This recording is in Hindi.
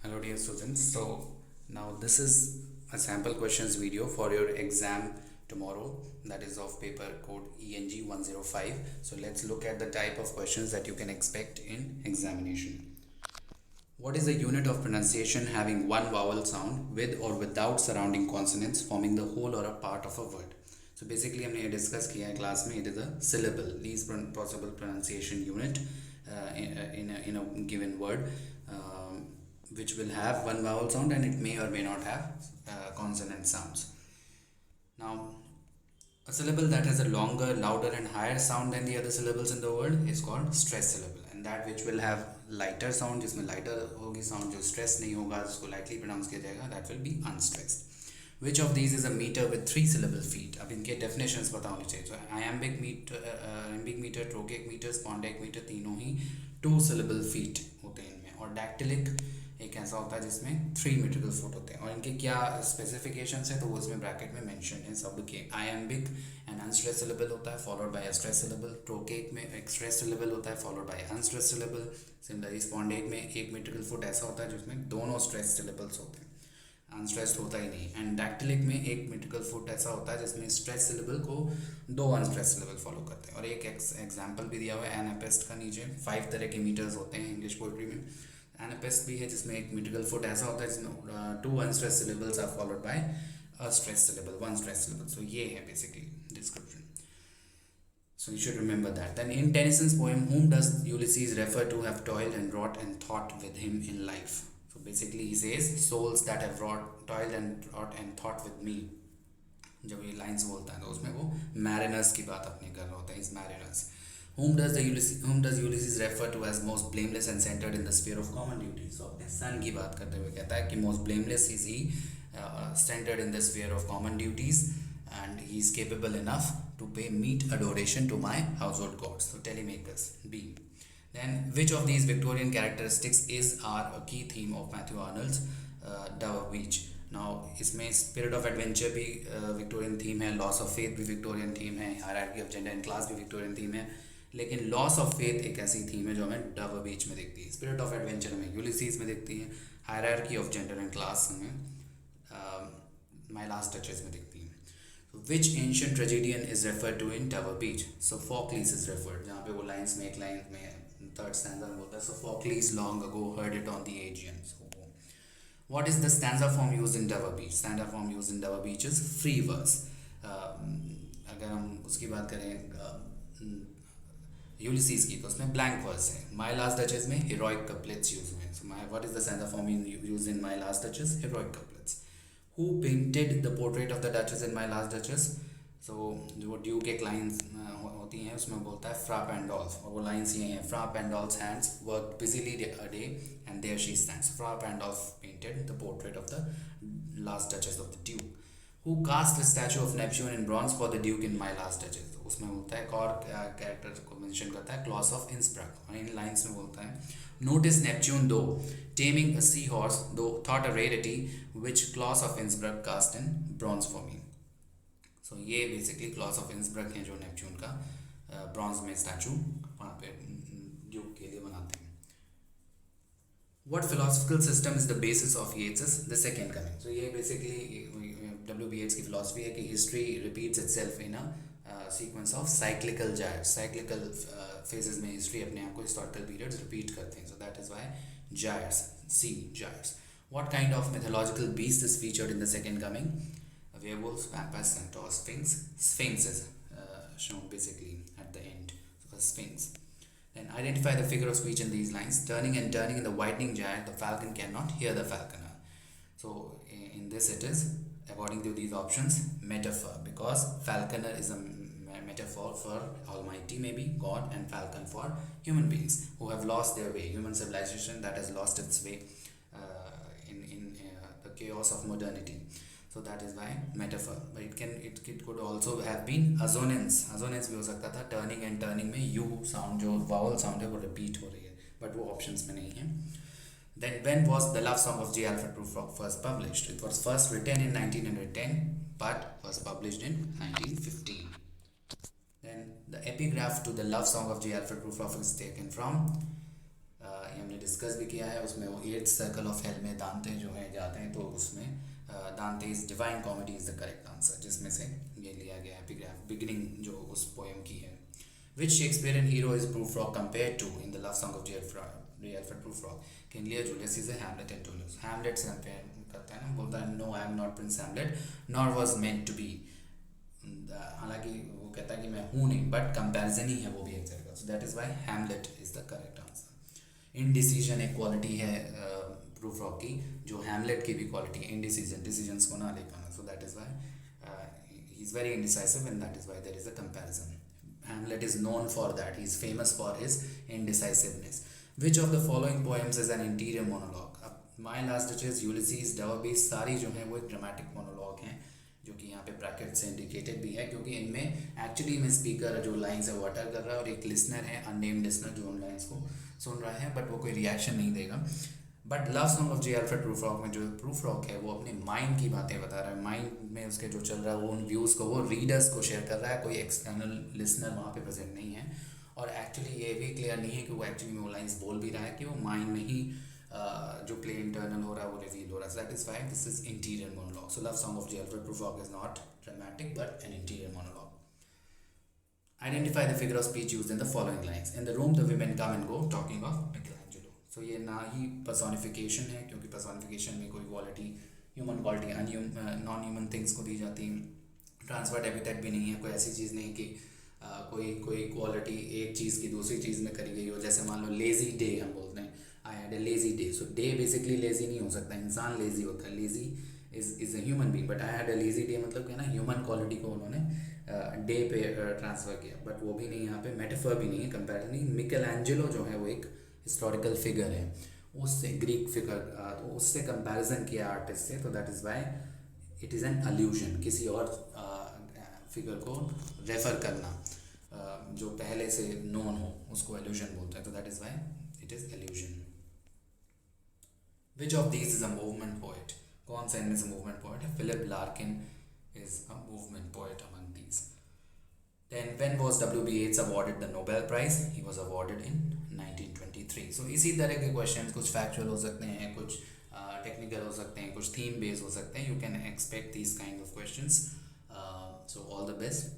Hello dear students. So now this is a sample questions video for your exam tomorrow, that is of paper code ENG 105. So let's look at the type of questions that you can expect in examination. What is the unit of pronunciation having one vowel sound with or without surrounding consonants forming the whole or a part of a word? So basically हमने ये डिस्कस किया है क्लास में. It is a syllable, least possible pronunciation unit in a given word, which will have one vowel sound and it may or may not have consonant sounds. Now, a syllable that has a longer, louder and higher sound than the other syllables in the word is called stress syllable, and that which will have lighter sound, जिसमें lighter होगी sound, जो stress नहीं होगा, जिसको lightly pronounce किया जाएगा, that will be unstressed. Which of these is a meter with 3 syllable feet? अब इनके definitions पता होनी चाहिए. So iambic meter, trochaic meter, spondaic meter तीनों ही 2 syllable feet होते हैं इनमें, और dactylic एक ऐसा होता है जिसमें 3 metrical foot होते हैं. और इनके क्या स्पेसिफिकेशंस है तो वो इसमें ब्रैकेट में मेंशन है सब के. iambic एंड अनस्ट्रेस सिलेबल होता है followed by a stress syllable. Trochaic में एक स्ट्रेस सिलेबल होता है followed by unstress syllable. Similarly spondaic में 1 metrical foot ऐसा होता है जिसमें दोनों स्ट्रेस सिलेबल्स होते हैं, अनस्ट्रेस्ड होता ही नहीं. एंड डैक्टिलिक में 1 metrical foot ऐसा होता है जिसमें स्ट्रेस सिलेबल को 2 अनस्ट्रेस सिलेबल फॉलो करते हैं. और एक एग्जाम्पल भी दिया हुआ है एनापेस्ट का नीचे. 5 तरह के मीटर्स होते हैं इंग्लिश पोइट्री में. एनापेस्ट भी है जिसमें 1 metrical foot ऐसा होता है जिसमें 2 unstressed syllables are followed by a stress syllable, 1 stress syllable. So ये है basically description. So you should remember that. Then in Tennyson's poem, whom does Ulysses refer to have toiled and wrought and thought with him in life? So basically he says souls that have toiled and wrought and thought with me. जब ये लाइन्स बोलता है तो उसमें वो मैरिनर्स की बात अपनी कर रहा होता है. Is mariners. whom does Ulysses refer to as most blameless and centered in the sphere of common duty? So अपने सन की बात करते हुए कहता है कि most blameless is he, centered in the sphere of common duties, and he is capable enough to pay meet adoration to my household gods. So telemakers. B. Then which of these Victorian characteristics are a key theme of Matthew Arnold's Dover Beach? Now इसमें स्पिरिट ऑफ एडवेंचर भी विक्टोरियन थीम है, लॉस ऑफ फेथ भी विक्टोरियन थीम है, hierarchy of gender and class भी विक्टोरियन थीम है. लेकिन लॉस ऑफ फेथ एक ऐसी थीम है जो हमें डवर बीच में दिखती है. स्पिरिट ऑफ एडवेंचर हमें यूलिसीज में दिखती है. Hierarchy of gender and class हमें माई लास्ट टचेस में दिखती है. Which ancient tragedian is referred to in Dover Beach? So Sophocles is referred, जहाँ पे वो लाइन्स में एक लाइन में थर्ड स्टैंजा में बोलता है so Sophocles long ago heard it on the Aegean. What is the stanza form used in Dover Beach? Stanza form used in Dover Beach is free verse. अगर हम उसकी बात करें यूलिसीज की तो उसमें ब्लैंक वर्स है. माई लास्ट डचेस में heroic couplets यूज हुए. So what is the stanza form used in My Last Duchess? Heroic couplets. Who painted the portrait of the Duchess in My Last Duchess? So जो ड्यूक एक लाइन्स होती हैं उसमें बोलता है फ्रा पैंडॉल्स, और वो लाइन्स ये हैं. Fra Pandolf's hands work busily a day and there she stands. Fra Pandolf's painted the portrait of the last duchess of the duke. Who cast the statue of Neptune in bronze for the duke in My Last Duchess? उसमें बोलता है एक और कैरेक्टर को मेंशन करता है, क्लॉस ऑफ इंस्ब्रक, और इन लाइन्स में बोलता है notice Neptune though taming a sea horse though thought a rarity which Claus of Innsbruck cast in bronze for me. So ये बेसिकली क्लॉस ऑफ इंस्ब्रक है जो नेपच्यून का ब्रॉन्ज में स्टैचू वहाँ पे ड्यूक के लिए बनाते हैं. What philosophical system is the basis of Yeats's The Second Coming? So ये basically W.B. Yeats की philosophy है कि history repeats itself in a sequence of cyclical gyres. Cyclical phases में history अपने आप को historical periods repeat करते हैं. So that is why gyres, C gyres. What kind of mythological beast is featured in The Second Coming? Werewolves, vampires, centaurs, sphinx is shown basically at the end. So a sphinx. Then identify the figure of speech in these lines. Turning and turning in the widening gyre, the falcon cannot hear the falconer. So in this it is, according to these options, metaphor, because falconer is a metaphor for Almighty, maybe God, and falcon for human beings who have lost their way. Human civilization that has lost its way in the chaos of modernity. So that is why metaphor. But it could also have been assonance. Assonance भी हो सकता था. Turning and turning में U sound जो vowel sound है वो repeat हो रही है, but वो options में नहीं है. Then when was the love song of J. Alfred Prufrock first published? It was first written in 1910 but was published in 1915. Then the epigraph to the love song of J. Alfred Prufrock is taken from हमने डिस्कस भी किया है, उसमें वो 8th सर्कल ऑफ हेल में दांते जो है जाते हैं, तो उसमें दांते is divine comedy is the correct answer, जिसमें से ये लिया गया एपिग्राफ बिगिनिंग जो उस पोएम की है. Which Shakespearean hero is Prue Frog compared to in the love song of J. Alfred Prue Frog? King Lear, Julius Caesar, Hamlet, Antonius. Hamlet से compare करता है ना, बोलता है no I am not Prince Hamlet nor was meant to be. हालांकि वो कहता है कि मैं हूँ नहीं, बट कंपैरिजन ही है वो भी एक जगह. So that is why Hamlet is the correct answer. Indecision एक क्वालिटी है Prue Frog की, जो Hamlet की भी क्वालिटी है. Indecision, decisions को ना ले पाना. So that is why he is very indecisive, and that is why there is a comparison. Hamlet is known for that. He is famous for his indecisiveness. Which of the following poems is an interior monologue? अब My Last Duchess, Ulysses, Dover Beast सारी जो हैं वो एक ड्रामेटिक मोनोलॉग हैं, जो कि यहाँ पे ब्रैकेट से इंडिकेटेड भी है, क्योंकि इनमें एक्चुअली में स्पीकर जो लाइन्स है वो अटर कर रहा है और एक लिसनर है, अननेम्ड लिसनर, जो उन लाइन्स को सुन रहा है, बट वो कोई रिएक्शन नहीं देगा. But love song of J Alfred Prufrock में जो प्रू फ्रॉग है वो अपने माइंड की बातें बता रहा है, माइंड में उसके जो चल रहा है वो उन व्यूज़ को वो रीडर्स को शेयर कर रहा है, कोई एक्सटर्नल लिसनर वहाँ पे प्रेजेंट नहीं है. और एक्चुअली ये भी क्लियर नहीं है कि वो एक्चुअली में वो लाइन्स बोल भी रहा है कि वो माइंड में ही जो प्ले इंटरनल हो रहा है वो रिवील हो रहा है. That is why this is interior monologue. So love song of J Alfred Prufrock is not dramatic but an interior monologue. Identify the figure of speech used in the following lines. In the room the women come and go, talking of Michelangelo. So ये ना ही personification है, क्योंकि personification में कोई quality, human quality, non human things को दी जाती है. ट्रांसफर्ड एपिथेट भी नहीं है, कोई ऐसी चीज़ नहीं कि कोई क्वालिटी एक चीज़ की दूसरी चीज़ में करी गई हो. जैसे मान लो लेज़ी डे हम बोलते हैं, I had a lazy day. So day basically lazy नहीं हो सकता, इंसान लेज़ी होता है. Lazy is a human being, but I had a lazy day मतलब कि ना ह्यूमन क्वालिटी को उन्होंने डे पे ट्रांसफ़र किया, बट वो भी नहीं, यहाँ पे मेटाफर भी नहीं है, कंपेरिजन नहीं. मिकेल एंजेलो जो है वो एक हिस्टोरिकल फिगर है, उससे ग्रीक फिगर, तो उससे कंपैरिजन किया आर्टिस्ट से, तो that is why it is an allusion. किसी और फिगर को रेफर करना जो पहले से नोन हो उसको एल्यूजन बोलते हैं, तो that is why it is allusion. Which of these is a movement poet? कौन सा इनमें से मूवमेंट पोएट है? Philip Larkin is a movement poet among these. Then when was W.B. Yeats awarded the Nobel Prize? He was awarded in 1923. So इसी तरह के क्वेश्चन कुछ फैक्चुअल हो सकते हैं, कुछ टेक्निकल हो सकते हैं, कुछ थीम बेस्ड हो सकते हैं. You can expect these kind of questions. So all the best.